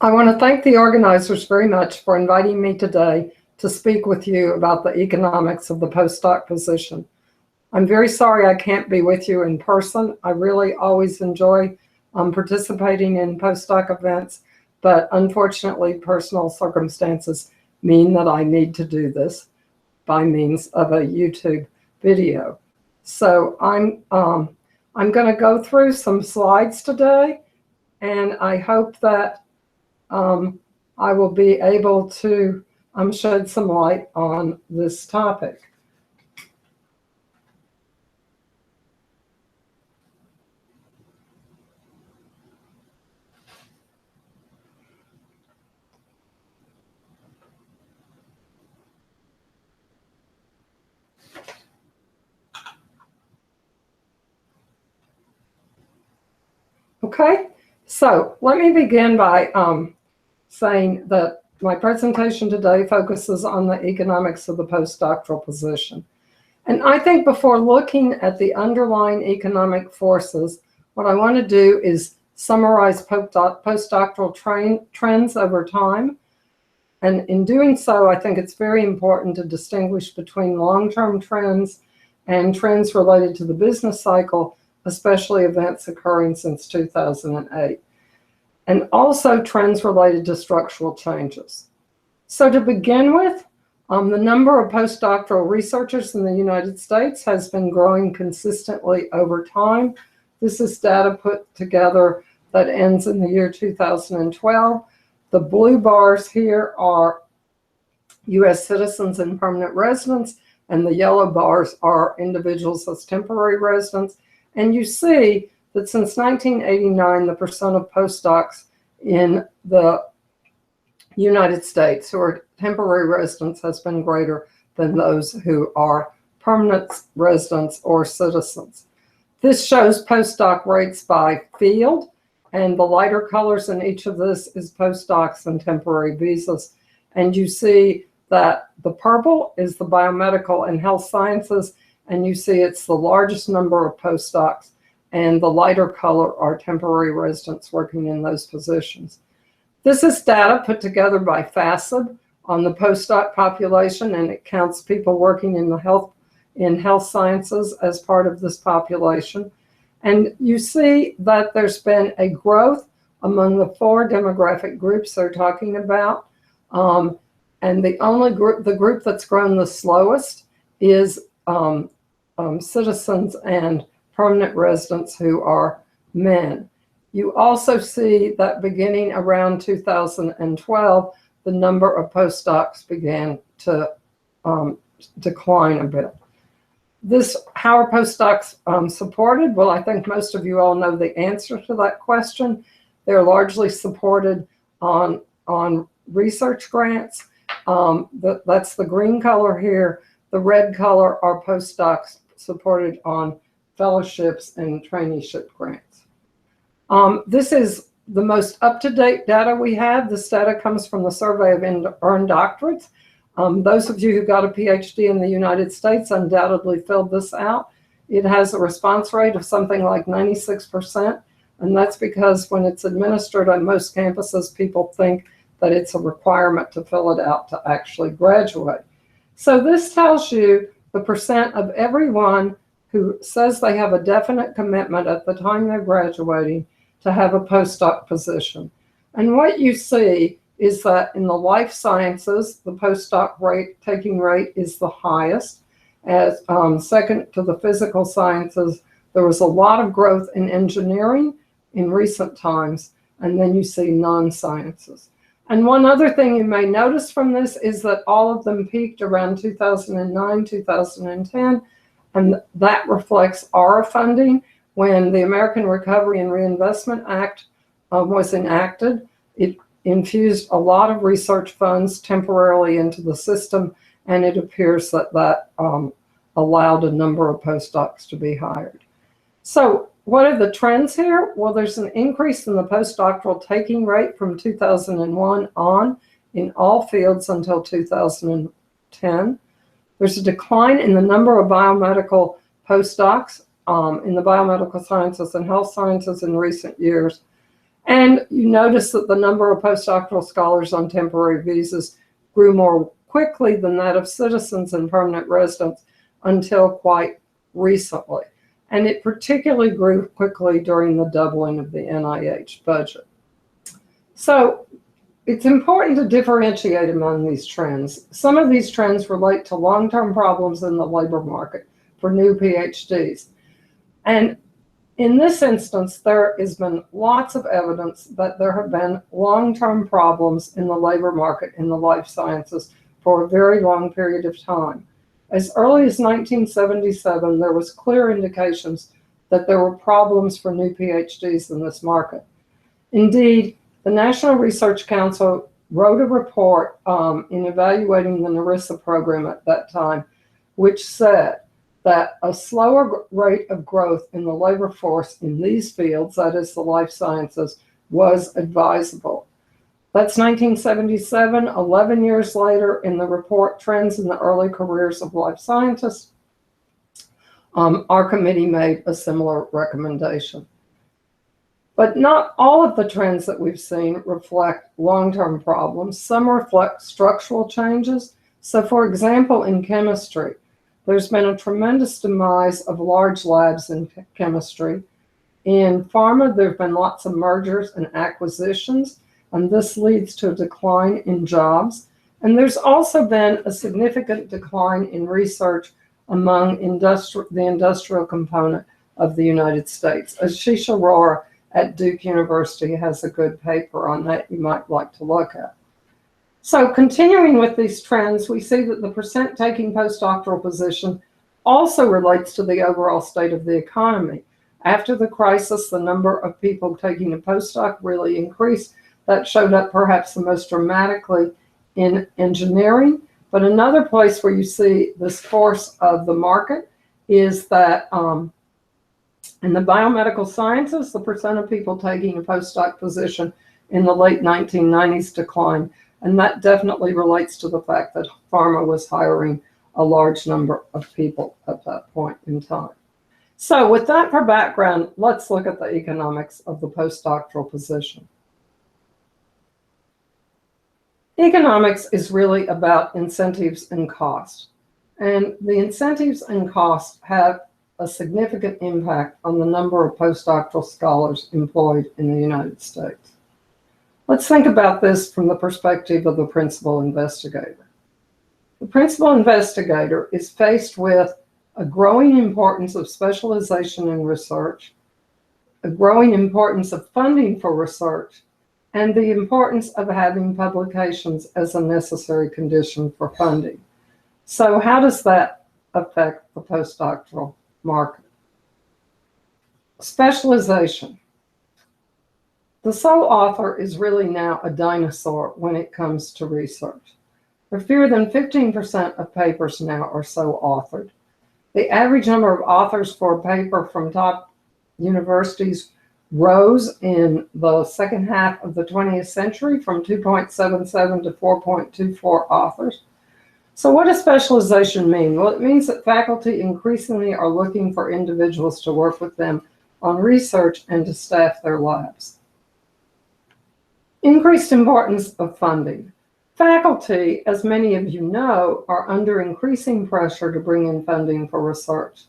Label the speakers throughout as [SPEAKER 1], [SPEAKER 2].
[SPEAKER 1] I want to thank the organizers very much for inviting me today to speak with you about the economics of the postdoc position. I'm very sorry I can't be with you in person. I really always enjoy participating in postdoc events, but unfortunately personal circumstances mean that I need to do this by means of a YouTube video. So I'm going to go through some slides today, and I hope that I will be able to shed some light on this topic. Okay, so let me begin by saying that my presentation today focuses on the economics of the postdoctoral position. And I think before looking at the underlying economic forces, what I want to do is summarize postdoctoral trends over time. And in doing so, I think it's very important to distinguish between long-term trends and trends related to the business cycle, especially events occurring since 2008. And also trends related to structural changes. So to begin with, the number of postdoctoral researchers in the United States has been growing consistently over time. This is data put together that ends in the year 2012. The blue bars here are US citizens and permanent residents, and the yellow bars are individuals as temporary residents. And you see that since 1989, the percent of postdocs in the United States who are temporary residents has been greater than those who are permanent residents or citizens. This shows postdoc rates by field, and the lighter colors in each of this is postdocs and temporary visas. And you see that the purple is the biomedical and health sciences, and you see it's the largest number of postdocs, and the lighter color are temporary residents working in those positions. This is data put together by FASB on the postdoc population, and it counts people working in health sciences as part of this population. And you see that there's been a growth among the 4 demographic groups they're talking about. And the group that's grown the slowest is citizens and permanent residents who are men. You also see that beginning around 2012, the number of postdocs began to decline a bit. How are postdocs supported? Well, I think most of you all know the answer to that question. They're largely supported on research grants. That's the green color here. The red color are postdocs supported on fellowships and traineeship grants. This is the most up-to-date data we have. This data comes from the Survey of Earned Doctorates. Those of you who got a PhD in the United States undoubtedly filled this out. It has a response rate of something like 96%, and that's because when it's administered on most campuses, people think that it's a requirement to fill it out to actually graduate. So this tells you the percent of everyone who says they have a definite commitment at the time they're graduating to have a postdoc position. And what you see is that in the life sciences, the postdoc taking rate is the highest. As second to the physical sciences, there was a lot of growth in engineering in recent times, and then you see non-sciences. And one other thing you may notice from this is that all of them peaked around 2009, 2010, and that reflects ARA funding. When the American Recovery and Reinvestment Act was enacted, it infused a lot of research funds temporarily into the system, and it appears that that allowed a number of postdocs to be hired. So what are the trends here? Well, there's an increase in the postdoctoral taking rate from 2001 on in all fields until 2010. There's a decline in the number of biomedical postdocs in the biomedical sciences and health sciences in recent years. And you notice that the number of postdoctoral scholars on temporary visas grew more quickly than that of citizens and permanent residents until quite recently. And it particularly grew quickly during the doubling of the NIH budget. So it's important to differentiate among these trends. Some of these trends relate to long-term problems in the labor market for new PhDs. And in this instance, there has been lots of evidence that there have been long-term problems in the labor market in the life sciences for a very long period of time. As early as 1977, there was clear indications that there were problems for new PhDs in this market. Indeed, the National Research Council wrote a report in evaluating the NERISA program at that time, which said that a slower rate of growth in the labor force in these fields, that is the life sciences, was advisable. That's 1977. 11 years later, in the report Trends in the Early Careers of Life Scientists, our committee made a similar recommendation. But not all of the trends that we've seen reflect long-term problems. Some reflect structural changes. So for example, in chemistry, there's been a tremendous demise of large labs in chemistry. In pharma, there have been lots of mergers and acquisitions, and this leads to a decline in jobs. And there's also been a significant decline in research among the industrial component of the United States. Ashish Arora at Duke University has a good paper on that you might like to look at. So continuing with these trends, we see that the percent taking postdoctoral position also relates to the overall state of the economy. After the crisis, the number of people taking a postdoc really increased. That showed up perhaps the most dramatically in engineering. But another place where you see this force of the market is that in the biomedical sciences, the percent of people taking a postdoc position in the late 1990s declined. And that definitely relates to the fact that pharma was hiring a large number of people at that point in time. So with that for background, let's look at the economics of the postdoctoral position. Economics is really about incentives and cost. And the incentives and costs have a significant impact on the number of postdoctoral scholars employed in the United States. Let's think about this from the perspective of the principal investigator. The principal investigator is faced with a growing importance of specialization in research, a growing importance of funding for research, and the importance of having publications as a necessary condition for funding. So how does that affect the postdoctoral market? Specialization. The sole author is really now a dinosaur when it comes to research. For fewer than 15% of papers now are sole authored. The average number of authors for a paper from top universities rose in the second half of the 20th century from 2.77 to 4.24 authors. So what does specialization mean? Well, it means that faculty increasingly are looking for individuals to work with them on research and to staff their labs. Increased importance of funding. Faculty, as many of you know, are under increasing pressure to bring in funding for research.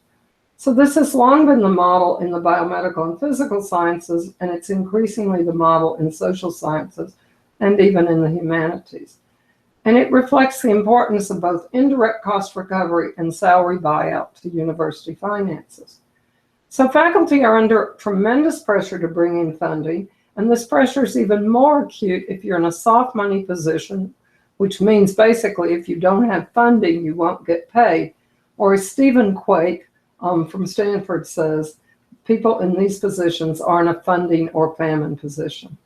[SPEAKER 1] So this has long been the model in the biomedical and physical sciences, and it's increasingly the model in social sciences and even in the humanities. And it reflects the importance of both indirect cost recovery and salary buyout to university finances. So faculty are under tremendous pressure to bring in funding, and this pressure is even more acute if you're in a soft money position, which means basically if you don't have funding, you won't get paid. Or as Stephen Quake from Stanford says, people in these positions are in a funding or famine position.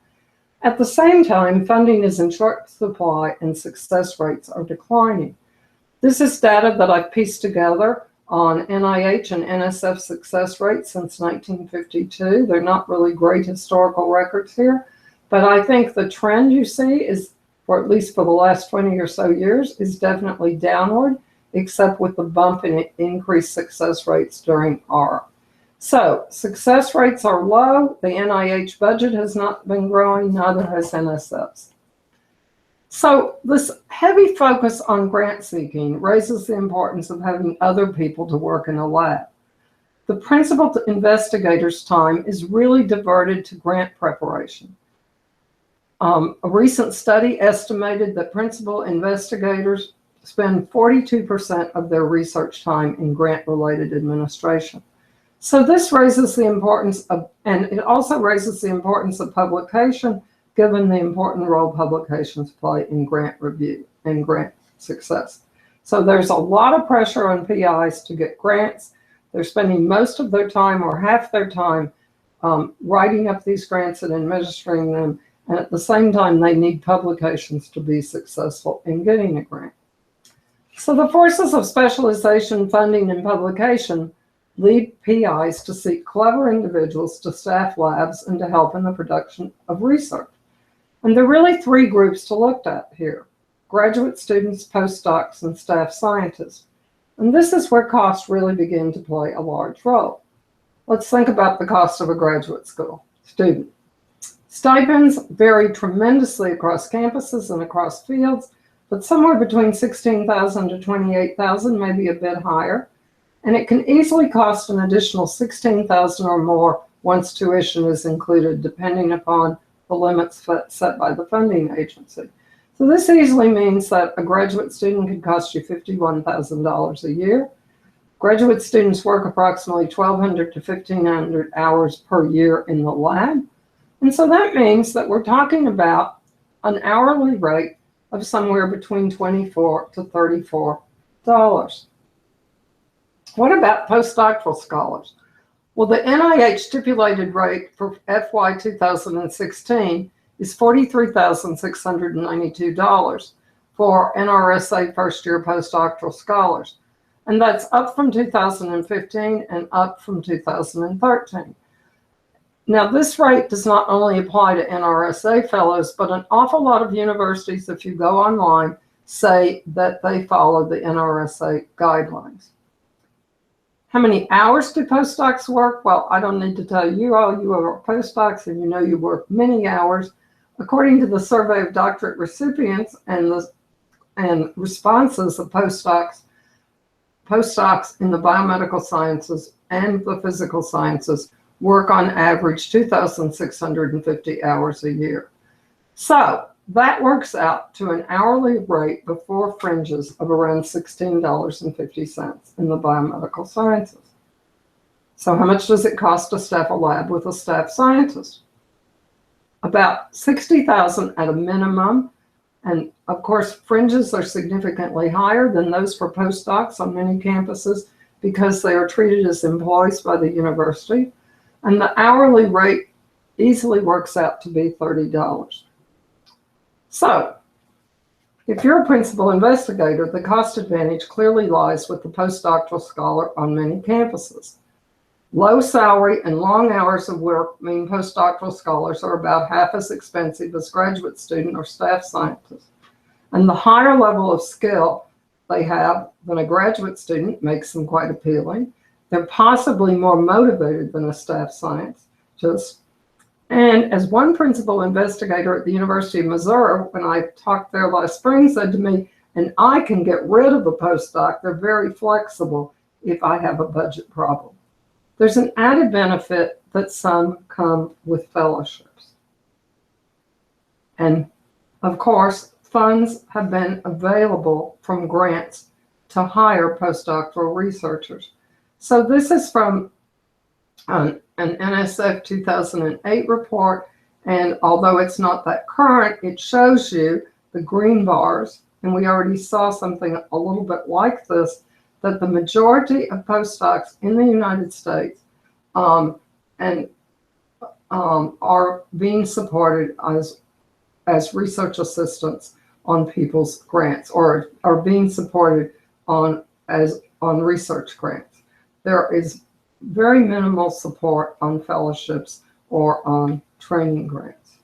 [SPEAKER 1] At the same time, funding is in short supply and success rates are declining. This is data that I've pieced together on NIH and NSF success rates since 1952. They're not really great historical records here, but I think the trend you see is, or at least for the last 20 or so years, is definitely downward, except with the bump in increased success rates during our So success rates are low. The NIH budget has not been growing, neither has NSF's. So this heavy focus on grant seeking raises the importance of having other people to work in a lab. The principal investigator's time is really diverted to grant preparation. A recent study estimated that principal investigators spend 42% of their research time in grant-related administration. So this raises the importance of, and it also raises the importance of publication, given the important role publications play in grant review and grant success. So there's a lot of pressure on PIs to get grants. They're spending most of their time or half their time writing up these grants and administering them. And at the same time, they need publications to be successful in getting a grant. So the forces of specialization, funding, and publication lead PIs to seek clever individuals to staff labs and to help in the production of research. And there are really three groups to look at here: graduate students, postdocs, and staff scientists. And this is where costs really begin to play a large role. Let's think about the cost of a graduate school student. Stipends vary tremendously across campuses and across fields, but somewhere between $16,000 to $28,000, maybe a bit higher. And it can easily cost an additional $16,000 or more once tuition is included, depending upon the limits set by the funding agency. So this easily means that a graduate student could cost you $51,000 a year. Graduate students work approximately 1,200 to 1,500 hours per year in the lab. And so that means that we're talking about an hourly rate of somewhere between $24 to $34. What about postdoctoral scholars? Well, the NIH stipulated rate for FY 2016 is $43,692 for NRSA first-year postdoctoral scholars. And that's up from 2015 and up from 2013. Now, this rate does not only apply to NRSA fellows, but an awful lot of universities, if you go online, say that they follow the NRSA guidelines. How many hours do postdocs work? Well, I don't need to tell you all, you are postdocs and you know you work many hours. According to the survey of doctorate recipients and responses of postdocs in the biomedical sciences and the physical sciences work on average 2,650 hours a year. So that works out to an hourly rate before fringes of around $16.50 in the biomedical sciences. So how much does it cost to staff a lab with a staff scientist? About $60,000 at a minimum. And of course, fringes are significantly higher than those for postdocs on many campuses because they are treated as employees by the university. And the hourly rate easily works out to be $30. So, if you're a principal investigator, the cost advantage clearly lies with the postdoctoral scholar on many campuses. Low salary and long hours of work mean postdoctoral scholars are about half as expensive as graduate student or staff scientists. And the higher level of skill they have than a graduate student makes them quite appealing. They're possibly more motivated than a staff scientist. And as one principal investigator at the University of Missouri, when I talked there last spring, said to me, and I can get rid of a postdoc, they're very flexible if I have a budget problem. There's an added benefit that some come with fellowships. And of course, funds have been available from grants to hire postdoctoral researchers. So this is from an NSF 2008 report, and although it's not that current, it shows you the green bars, and we already saw something a little bit like this, that the majority of postdocs in the United States are being supported as research assistants on people's grants, or are being supported on research grants. There is very minimal support on fellowships or on training grants.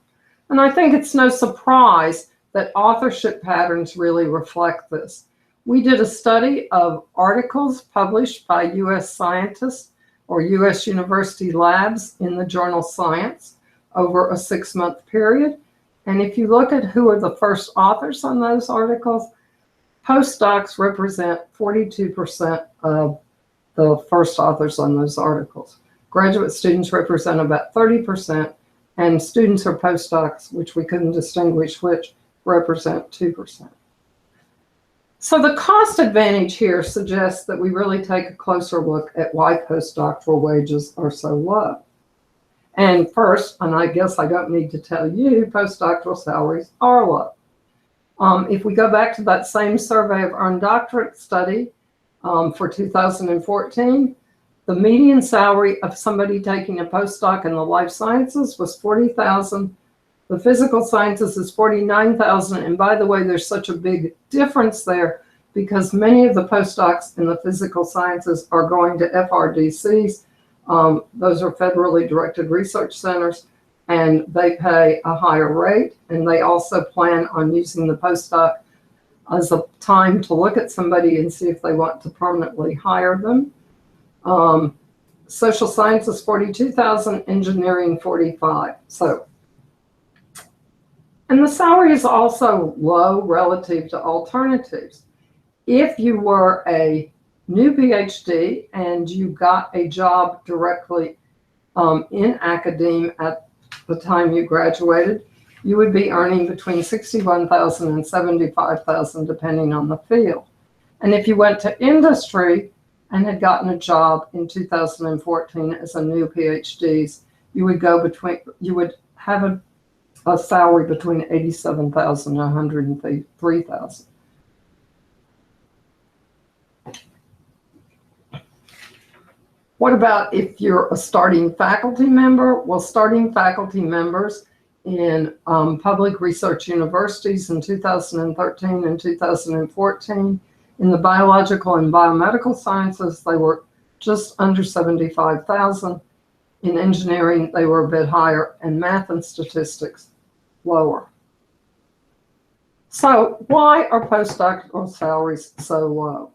[SPEAKER 1] And I think it's no surprise that authorship patterns really reflect this. We did a study of articles published by US scientists or U.S. University labs in the journal Science over a 6-month period. And if you look at who are the first authors on those articles, postdocs represent 42% of the first authors on those articles. Graduate students represent about 30%, and students or postdocs, which we couldn't distinguish which, represent 2%. So the cost advantage here suggests that we really take a closer look at why postdoctoral wages are so low. And first, and I guess I don't need to tell you, postdoctoral salaries are low. If we go back to that same survey of earned doctorate study for 2014, the median salary of somebody taking a postdoc in the life sciences was $40,000. The physical sciences is $49,000. And by the way, there's such a big difference there because many of the postdocs in the physical sciences are going to FRDCs. Those are federally directed research centers, and they pay a higher rate. And they also plan on using the postdoc as a time to look at somebody and see if they want to permanently hire them. Social sciences, $42,000, engineering, $45,000. So, and the salary is also low relative to alternatives. If you were a new PhD and you got a job directly in academia at the time you graduated, you would be earning between $61,000 and $75,000 depending on the field. And if you went to industry and had gotten a job in 2014 as a new PhD, you would have a salary between $87,000 and $103,000. What about if you're a starting faculty member? Well, starting faculty members in public research universities in 2013 and 2014, in the biological and biomedical sciences, they were just under $75,000. In engineering, they were a bit higher, and math and statistics, lower. So why are postdoctoral salaries so low?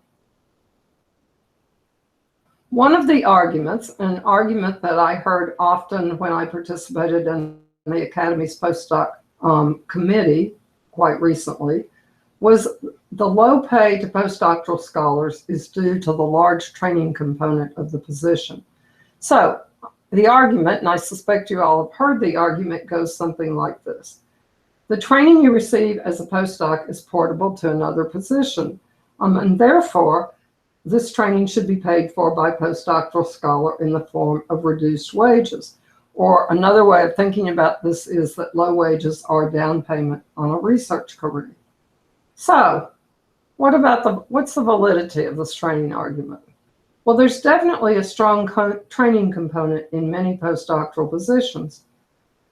[SPEAKER 1] One of the arguments, an argument that I heard often when I participated in the Academy's postdoc committee quite recently, was the low pay to postdoctoral scholars is due to the large training component of the position. So the argument, and I suspect you all have heard the argument, goes something like this. The training you receive as a postdoc is portable to another position, and therefore, this training should be paid for by a postdoctoral scholar in the form of reduced wages. Or another way of thinking about this is that low wages are a down payment on a research career. So what's the validity of this training argument? Well, there's definitely a strong training component in many postdoctoral positions.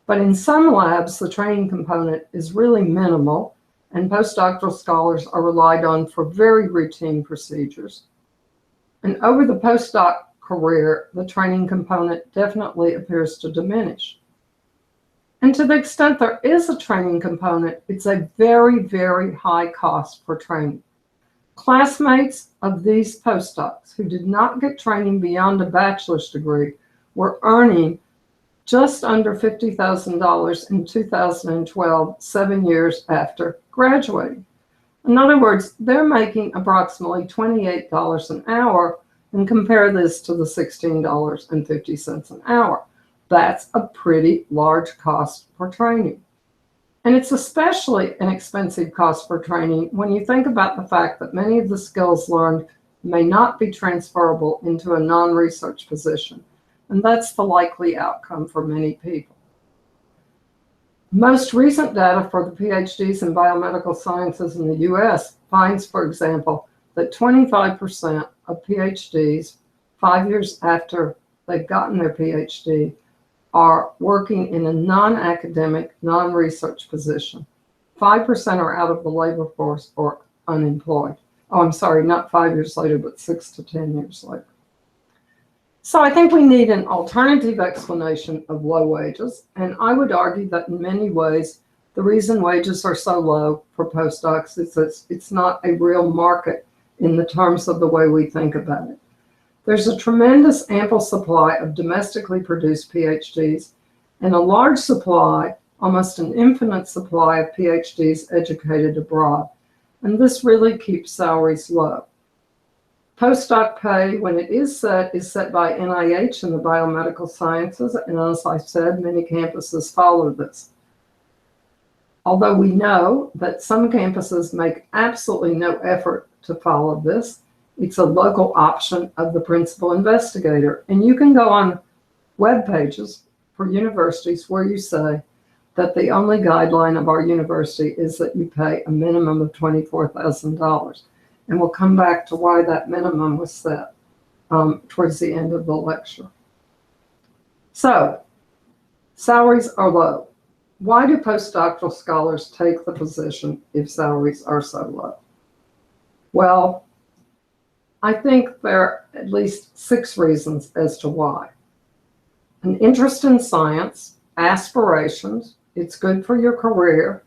[SPEAKER 1] But in some labs, the training component is really minimal, and postdoctoral scholars are relied on for very routine procedures. And over the postdoc career, the training component definitely appears to diminish. And to the extent there is a training component, it's a very, very high cost for training. Classmates of these postdocs who did not get training beyond a bachelor's degree were earning just under $50,000 in 2012, 7 years after graduating. In other words, they're making approximately $28 an hour, and compare this to the $16.50 an hour. That's a pretty large cost for training. And it's especially an expensive cost for training when you think about the fact that many of the skills learned may not be transferable into a non-research position. And that's the likely outcome for many people. Most recent data for the PhDs in biomedical sciences in the US finds, for example, that 25% of PhDs 5 years after they've gotten their PhD are working in a non-academic, non-research position. 5% are out of the labor force or unemployed. Oh, I'm sorry, not 5 years later, but 6 to 10 years later. So I think we need an alternative explanation of low wages, and I would argue that in many ways, the reason wages are so low for postdocs is that it's not a real market in the terms of the way we think about it. There's a tremendous ample supply of domestically produced PhDs and a large supply, almost an infinite supply of PhDs educated abroad. And this really keeps salaries low. Postdoc pay, when it is set by NIH in the biomedical sciences, and as I said, many campuses follow this. Although we know that some campuses make absolutely no effort to follow this, it's a local option of the principal investigator. And you can go on web pages for universities where you say that the only guideline of our university is that you pay a minimum of $24,000. And we'll come back to why that minimum was set towards the end of the lecture. So, salaries are low. Why do postdoctoral scholars take the position if salaries are so low? Well, I think there are at least 6 reasons as to why. An interest in science, aspirations, it's good for your career.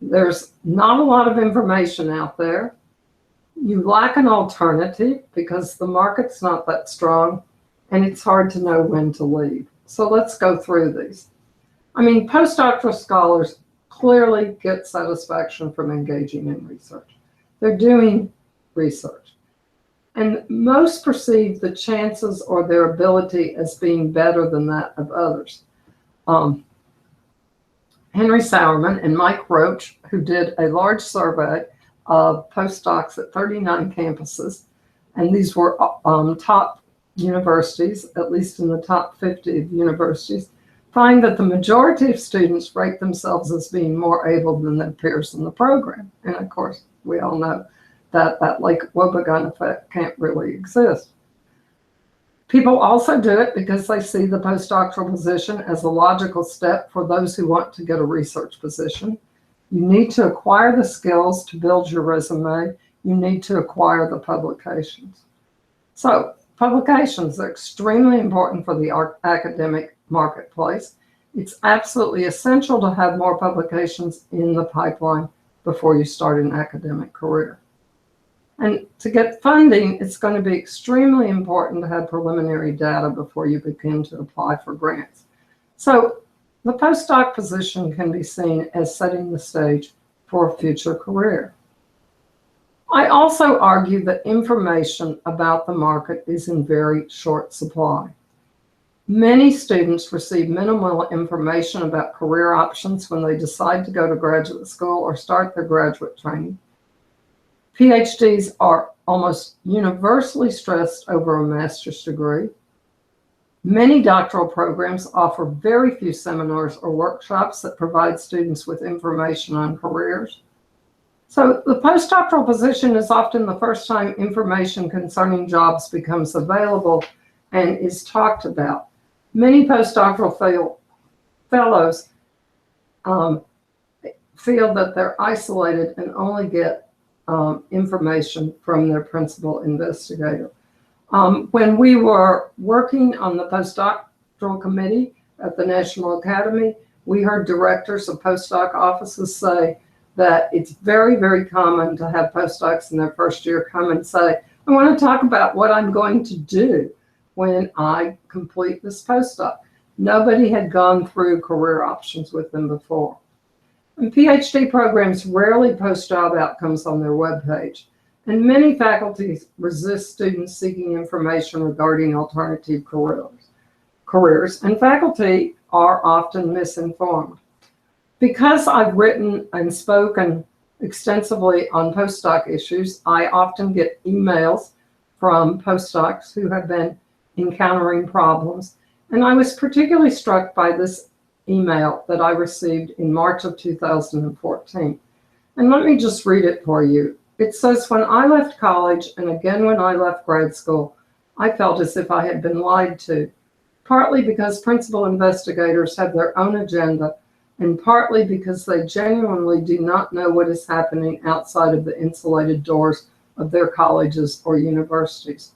[SPEAKER 1] There's not a lot of information out there. You lack an alternative because the market's not that strong, and it's hard to know when to leave. So let's go through these. I mean, postdoctoral scholars clearly get satisfaction from engaging in research. They're doing research. And most perceive the chances or their ability as being better than that of others. Henry Sauerman and Mike Roach, who did a large survey of postdocs at 39 campuses, and these were top universities, at least in the top 50 of universities, find that the majority of students rate themselves as being more able than their peers in the program. And of course, we all know that that Lake Wobegon effect can't really exist. People also do it because they see the postdoctoral position as a logical step for those who want to get a research position. You need to acquire the skills to build your resume. You need to acquire the publications. So publications are extremely important for the academic marketplace. It's absolutely essential to have more publications in the pipeline before you start an academic career. And to get funding, it's going to be extremely important to have preliminary data before you begin to apply for grants. So the postdoc position can be seen as setting the stage for a future career. I also argue that information about the market is in very short supply. Many students receive minimal information about career options when they decide to go to graduate school or start their graduate training. PhDs are almost universally stressed over a master's degree. Many doctoral programs offer very few seminars or workshops that provide students with information on careers. So the postdoctoral position is often the first time information concerning jobs becomes available and is talked about. Many postdoctoral fellows feel that they're isolated and only get information from their principal investigator. When we were working on the postdoctoral committee at the National Academy, we heard directors of postdoc offices say that it's very, very common to have postdocs in their first year come and say, I want to talk about what I'm going to do when I complete this postdoc. Nobody had gone through career options with them before. And PhD programs rarely post job outcomes on their webpage, and many faculties resist students seeking information regarding alternative careers, and faculty are often misinformed. Because I've written and spoken extensively on postdoc issues, I often get emails from postdocs who have been encountering problems, and I was particularly struck by this email that I received in March of 2014. And let me just read it for you. It says, when I left college and again when I left grad school, I felt as if I had been lied to, partly because principal investigators have their own agenda and partly because they genuinely do not know what is happening outside of the insulated doors of their colleges or universities.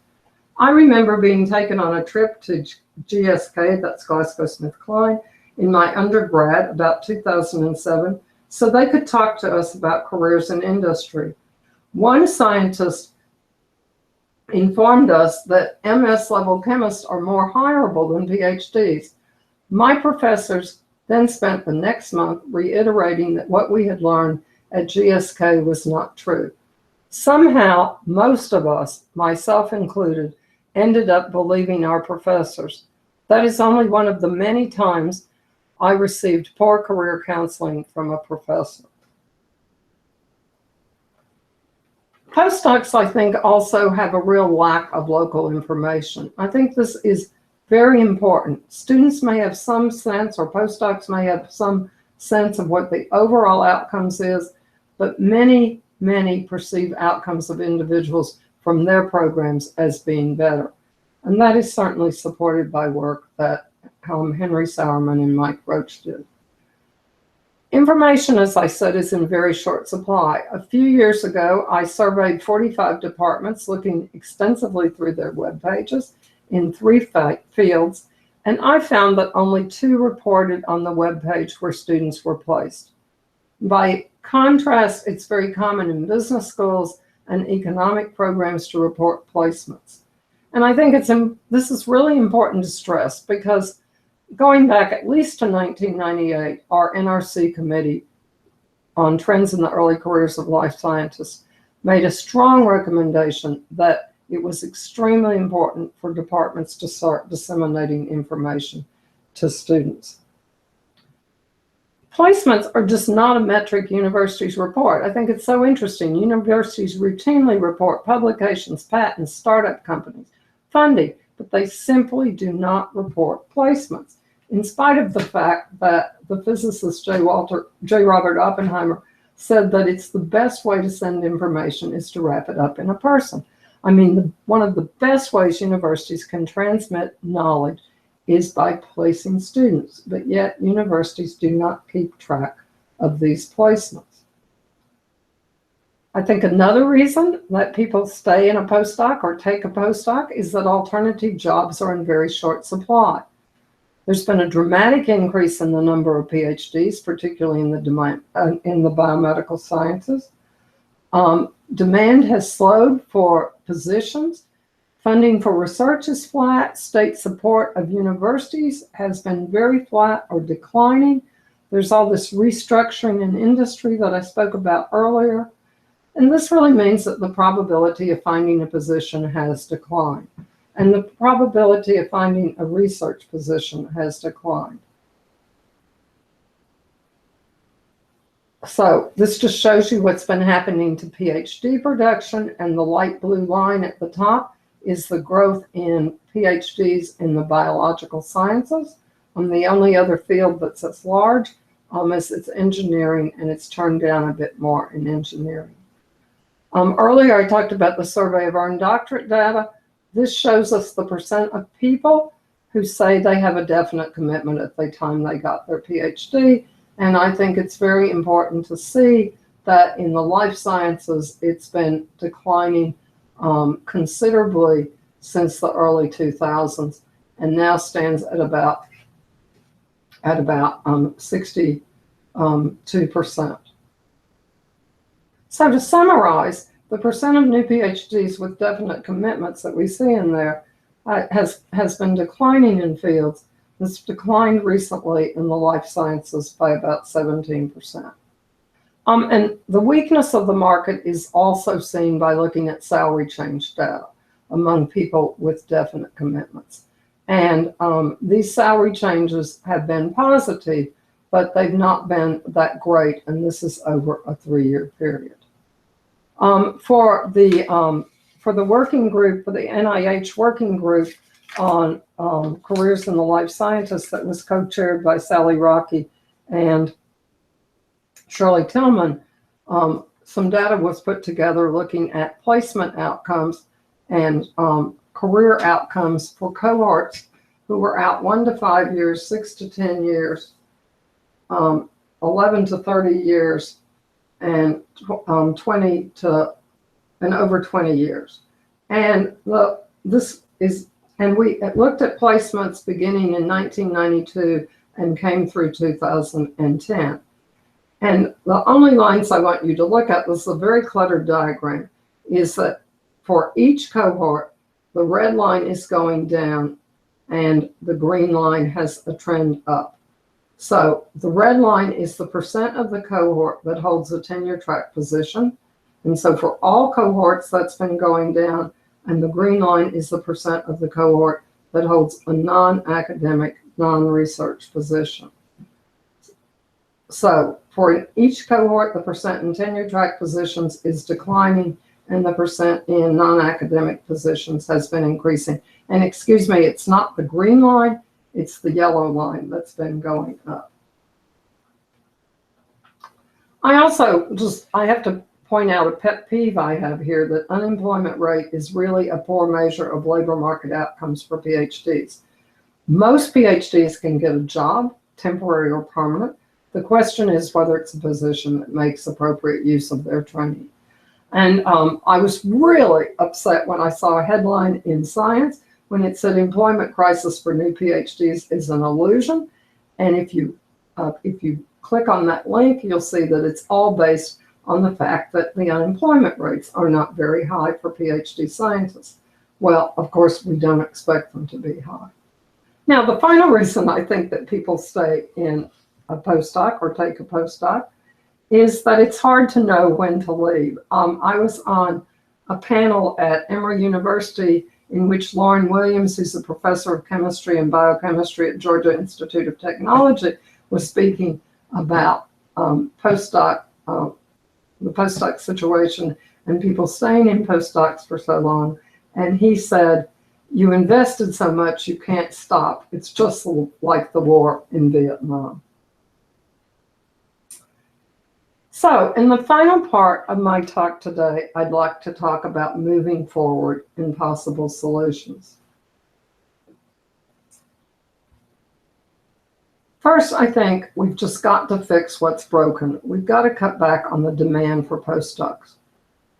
[SPEAKER 1] I remember being taken on a trip to GSK, that's GlaxoSmithKline, in my undergrad about 2007, so they could talk to us about careers in industry. One scientist informed us that MS level chemists are more hireable than PhDs. My professors then spent the next month reiterating that what we had learned at GSK was not true. Somehow, most of us, myself included, ended up believing our professors. That is only one of the many times I received poor career counseling from a professor. Postdocs, I think, also have a real lack of local information. I think this is very important. Students may have some sense, or postdocs may have some sense of what the overall outcomes is, but many perceive outcomes of individuals from their programs as being better. And that is certainly supported by work that Henry Sauerman and Mike Roach did. Information, as I said, is in very short supply. A few years ago, I surveyed 45 departments, looking extensively through their web pages in 3 fields, and I found that only 2 reported on the web page where students were placed. By contrast, it's very common in business schools and economic programs to report placements. And I think this is really important to stress, because going back at least to 1998, our NRC committee on trends in the early careers of life scientists made a strong recommendation that it was extremely important for departments to start disseminating information to students. Placements are just not a metric universities report. I think it's so interesting. Universities routinely report publications, patents, startup companies, funding, but they simply do not report placements, in spite of the fact that the physicist J. Robert Oppenheimer said that it's the best way to send information is to wrap it up in a person. I mean, one of the best ways universities can transmit knowledge is by placing students, but yet universities do not keep track of these placements. I think another reason that people stay in a postdoc or take a postdoc is that alternative jobs are in very short supply. There's been a dramatic increase in the number of PhDs, particularly in the biomedical sciences. Demand has slowed for positions. Funding for research is flat. State support of universities has been very flat or declining. There's all this restructuring in industry that I spoke about earlier. And this really means that the probability of finding a position has declined. And the probability of finding a research position has declined. So this just shows you what's been happening to PhD production, and the light blue line at the top is the growth in PhDs in the biological sciences. The only other field that's as large is it's engineering, and it's turned down a bit more in engineering. Earlier I talked about the survey of earned doctorate data. This shows us the percent of people who say they have a definite commitment at the time they got their PhD. And I think it's very important to see that in the life sciences, it's been declining considerably since the early 2000s, and now stands at about 62%. So to summarize, the percent of new PhDs with definite commitments that we see in there has been declining in fields. It's declined recently in the life sciences by about 17%. And the weakness of the market is also seen by looking at salary change data among people with definite commitments. And these salary changes have been positive, but they've not been that great, and this is over a 3-year period. For the working group, for the NIH working group on careers in the life sciences that was co-chaired by Sally Rockey and Shirley Tillman, some data was put together looking at placement outcomes and career outcomes for cohorts who were out 1 to 5 years, 6 to 10 years, 11 to 30 years, and 20 to and over 20 years. And we looked at placements beginning in 1992 and came through 2010. And the only lines I want you to look at, this is a very cluttered diagram, is that for each cohort, the red line is going down and the green line has a trend up. So the red line is the percent of the cohort that holds a tenure track position. And so for all cohorts, that's been going down. And the green line is the percent of the cohort that holds a non-academic, non-research position. So for each cohort, the percent in tenure track positions is declining and the percent in non-academic positions has been increasing. And excuse me, it's not the green line, it's the yellow line that's been going up. I have to point out a pet peeve I have here, that unemployment rate is really a poor measure of labor market outcomes for PhDs. Most PhDs can get a job, temporary or permanent. The question is whether it's a position that makes appropriate use of their training. And I was really upset when I saw a headline in Science when it said employment crisis for new PhDs is an illusion. And if you click on that link, you'll see that it's all based on the fact that the unemployment rates are not very high for PhD scientists. Well, of course, we don't expect them to be high. Now, the final reason I think that people stay in a postdoc or take a postdoc is that it's hard to know when to leave. I was on a panel at Emory University in which Lauren Williams, who's a professor of chemistry and biochemistry at Georgia Institute of Technology, was speaking about the postdoc situation and people staying in postdocs for so long. And he said, you invested so much, you can't stop. It's just like the war in Vietnam. So in the final part of my talk today, I'd like to talk about moving forward and possible solutions. First, I think we've just got to fix what's broken. We've got to cut back on the demand for postdocs.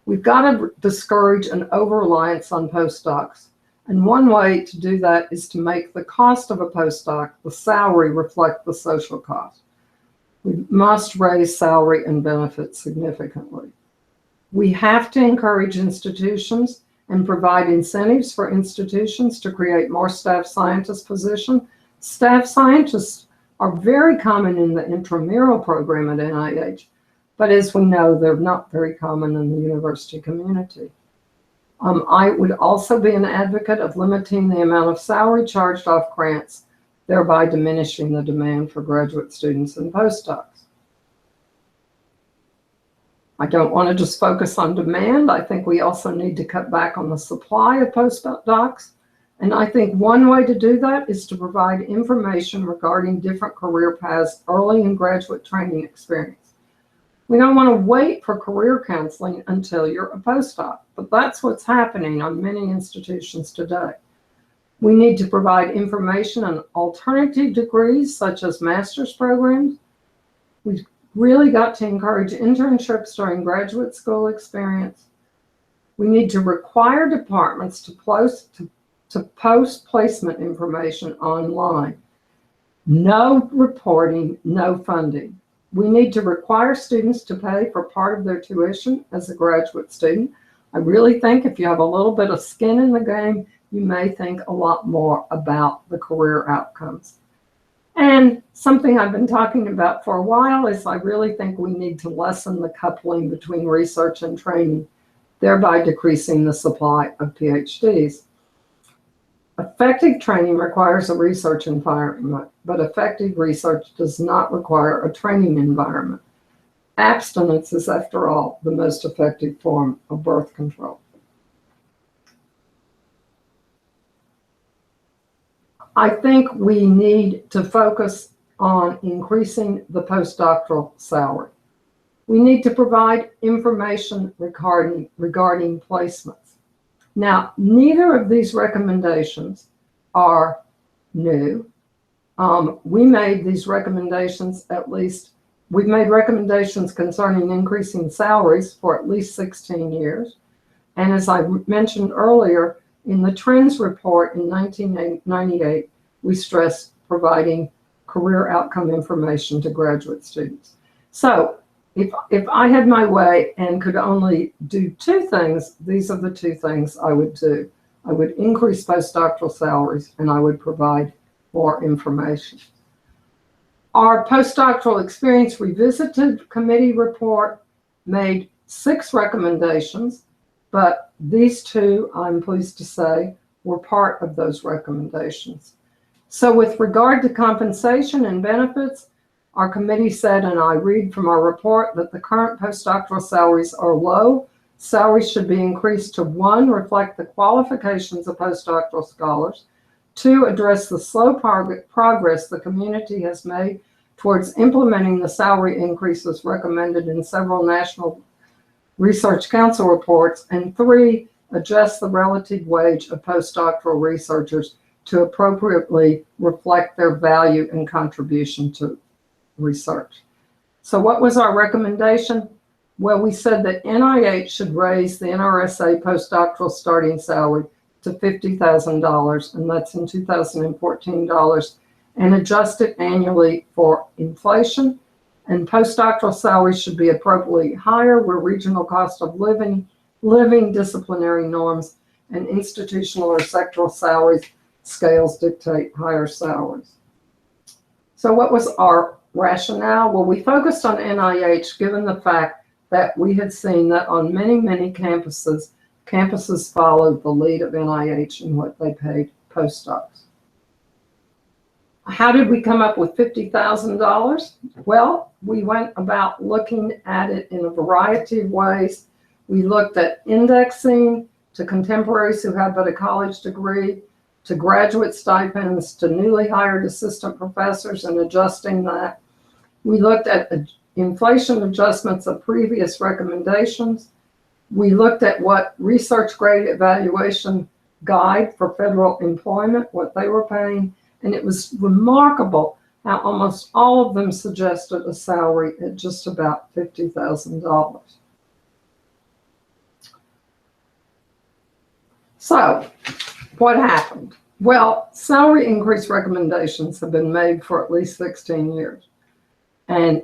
[SPEAKER 1] We've got to discourage an over-reliance on postdocs. And one way to do that is to make the cost of a postdoc, the salary, reflect the social cost. We must raise salary and benefits significantly. We have to encourage institutions and provide incentives for institutions to create more staff scientist positions. Staff scientists are very common in the intramural program at NIH, but as we know, they're not very common in the university community. I would also be an advocate of limiting the amount of salary charged off grants, thereby diminishing the demand for graduate students and postdocs. I don't want to just focus on demand. I think we also need to cut back on the supply of postdocs. And I think one way to do that is to provide information regarding different career paths early in graduate training experience. We don't want to wait for career counseling until you're a postdoc, but that's what's happening on many institutions today. We need to provide information on alternative degrees, such as master's programs. We've really got to encourage internships during graduate school experience. We need to require departments to post placement information online. No reporting, no funding. We need to require students to pay for part of their tuition as a graduate student. I really think if you have a little bit of skin in the game, you may think a lot more about the career outcomes. And something I've been talking about for a while is I really think we need to lessen the coupling between research and training, thereby decreasing the supply of PhDs. Effective training requires a research environment, but effective research does not require a training environment. Abstinence is, after all, the most effective form of birth control. I think we need to focus on increasing the postdoctoral salary. We need to provide information regarding placements. Now, neither of these recommendations are new. We made these recommendations we've made recommendations concerning increasing salaries for at least 16 years. And as I mentioned earlier, in the Trends report in 1998, we stressed providing career outcome information to graduate students. So if I had my way and could only do two things, these are the two things I would do. I would increase postdoctoral salaries, and I would provide more information. Our Postdoctoral Experience Revisited Committee report made 6 recommendations, but these 2, I'm pleased to say, were part of those recommendations. So with regard to compensation and benefits, our committee said, and I read from our report, that the current postdoctoral salaries are low. Salaries should be increased to 1, reflect the qualifications of postdoctoral scholars, 2, address the slow progress the community has made towards implementing the salary increases recommended in several National Research Council reports, and 3, adjust the relative wage of postdoctoral researchers to appropriately reflect their value and contribution to research. So what was our recommendation? Well, we said that NIH should raise the NRSA postdoctoral starting salary to $50,000, and that's in 2014 dollars, and adjust it annually for inflation. And postdoctoral salaries should be appropriately higher where regional cost of living, disciplinary norms, and institutional or sectoral salaries scales dictate higher salaries. So what was our rationale? Well, we focused on NIH given the fact that we had seen that on many, many campuses followed the lead of NIH in what they paid postdocs. How did we come up with $50,000? Well, we went about looking at it in a variety of ways. We looked at indexing to contemporaries who had but a college degree, to graduate stipends, to newly hired assistant professors and adjusting that. We looked at inflation adjustments of previous recommendations. We looked at what research grade evaluation guide for federal employment, what they were paying, and it was remarkable how almost all of them suggested a salary at just about $50,000. So, what happened? Well, salary increase recommendations have been made for at least 16 years. And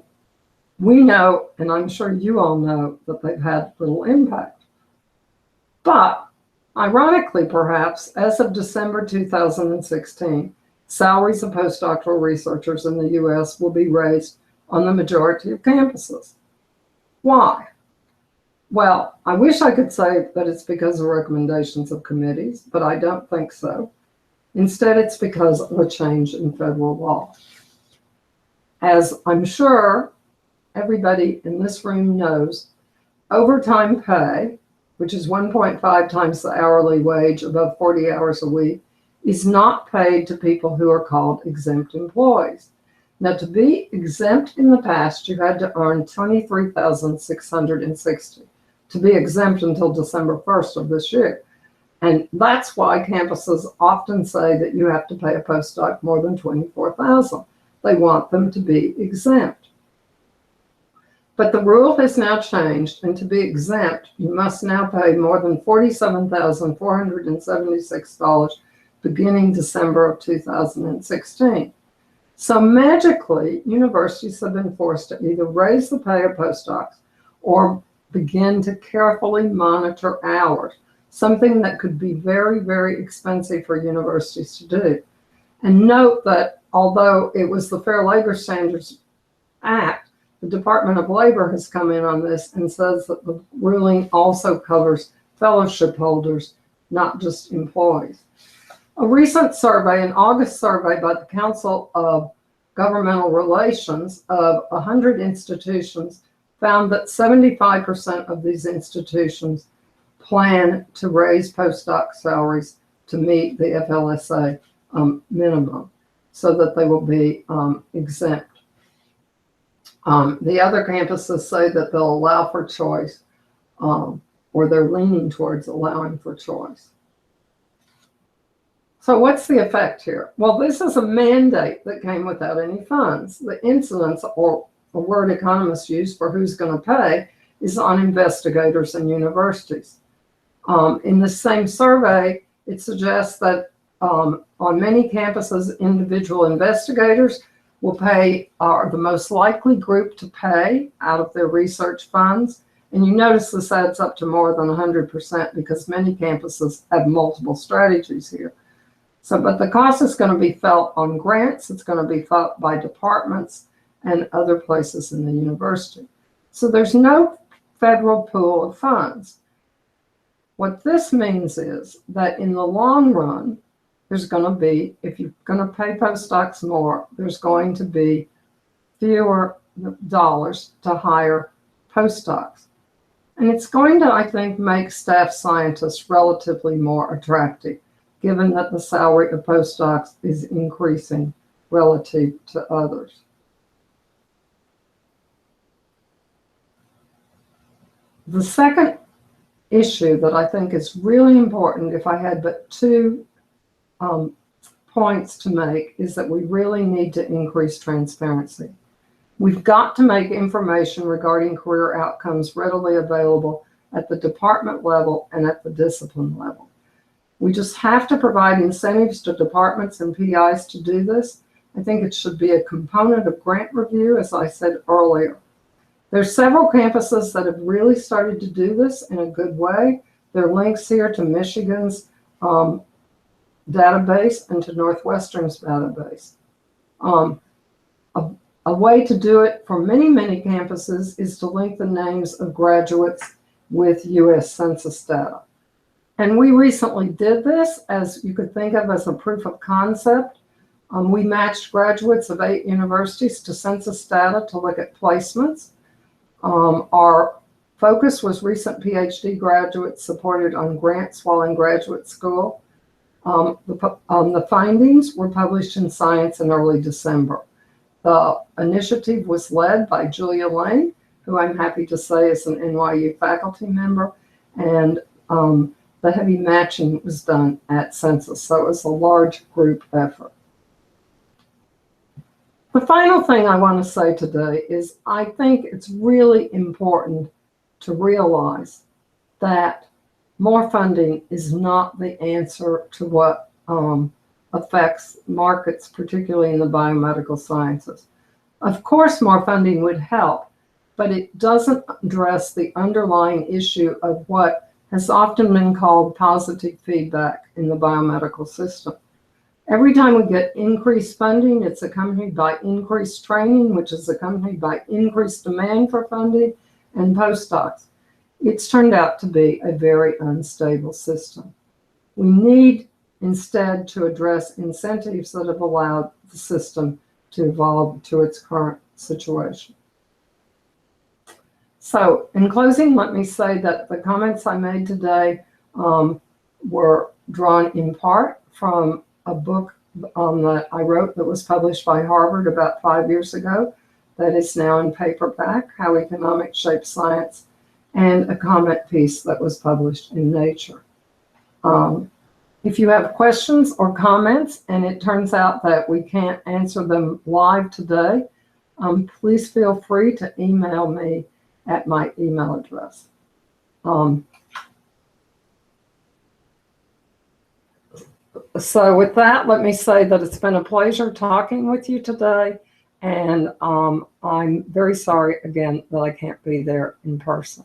[SPEAKER 1] we know, and I'm sure you all know, that they've had little impact. But, ironically perhaps, as of December 2016, salaries of postdoctoral researchers in the US will be raised on the majority of campuses. Why? Well, I wish I could say that it's because of recommendations of committees, but I don't think so. Instead, it's because of a change in federal law. As I'm sure everybody in this room knows, overtime pay, which is 1.5 times the hourly wage above 40 hours a week, is not paid to people who are called exempt employees. Now, to be exempt in the past, you had to earn $23,660 to be exempt until December 1st of this year. And that's why campuses often say that you have to pay a postdoc more than $24,000. They want them to be exempt. But the rule has now changed, and to be exempt, you must now pay more than $47,476 beginning December of 2016. So magically, universities have been forced to either raise the pay of postdocs or begin to carefully monitor hours, something that could be very, very expensive for universities to do. And note that although it was the Fair Labor Standards Act, the Department of Labor has come in on this and says that the ruling also covers fellowship holders, not just employees. A recent survey, an August survey by the Council of Governmental Relations of 100 institutions, found that 75% of these institutions plan to raise postdoc salaries to meet the FLSA minimum so that they will be exempt. The other campuses say that they'll allow for choice, or they're leaning towards allowing for choice. So what's the effect here? Well, this is a mandate that came without any funds. The incidence, or a word economists use for who's going to pay, is on investigators and universities. In the same survey, it suggests that on many campuses, individual investigators are the most likely group to pay out of their research funds. And you notice this adds up to more than 100% because many campuses have multiple strategies here. So, but the cost is going to be felt on grants. It's going to be felt by departments and other places in the university. So there's no federal pool of funds. What this means is that in the long run, there's going to be, if you're going to pay postdocs more, there's going to be fewer dollars to hire postdocs. And it's going to, I think, make staff scientists relatively more attractive, given that the salary of postdocs is increasing relative to others. The second issue that I think is really important, if I had but two points to make, is that we really need to increase transparency. We've got to make information regarding career outcomes readily available at the department level and at the discipline level. We just have to provide incentives to departments and PIs to do this. I think it should be a component of grant review, as I said earlier. There's several campuses that have really started to do this in a good way. There are links here to Michigan's database and to Northwestern's database. A way to do it for many, many campuses is to link the names of graduates with US Census data. And we recently did this, as you could think of as a proof of concept. We matched graduates of 8 universities to census data to look at placements. Our focus was recent PhD graduates supported on grants while in graduate school. The findings were published in Science in early December. The initiative was led by Julia Lane, who I'm happy to say is an NYU faculty member, and the heavy matching was done at Census, so it was a large group effort. The final thing I want to say today is I think it's really important to realize that more funding is not the answer to what affects markets, particularly in the biomedical sciences. Of course, more funding would help, but it doesn't address the underlying issue of what has often been called positive feedback in the biomedical system. Every time we get increased funding, it's accompanied by increased training, which is accompanied by increased demand for funding and postdocs. It's turned out to be a very unstable system. We need instead to address incentives that have allowed the system to evolve to its current situation. So in closing, let me say that the comments I made today were drawn in part from a book that I wrote that was published by Harvard about 5 years ago that is now in paperback, How Economics Shapes Science, and a comment piece that was published in Nature. If you have questions or comments, and it turns out that we can't answer them live today, please feel free to email me at my email address. So with that, let me say that it's been a pleasure talking with you today, and I'm very sorry again that I can't be there in person.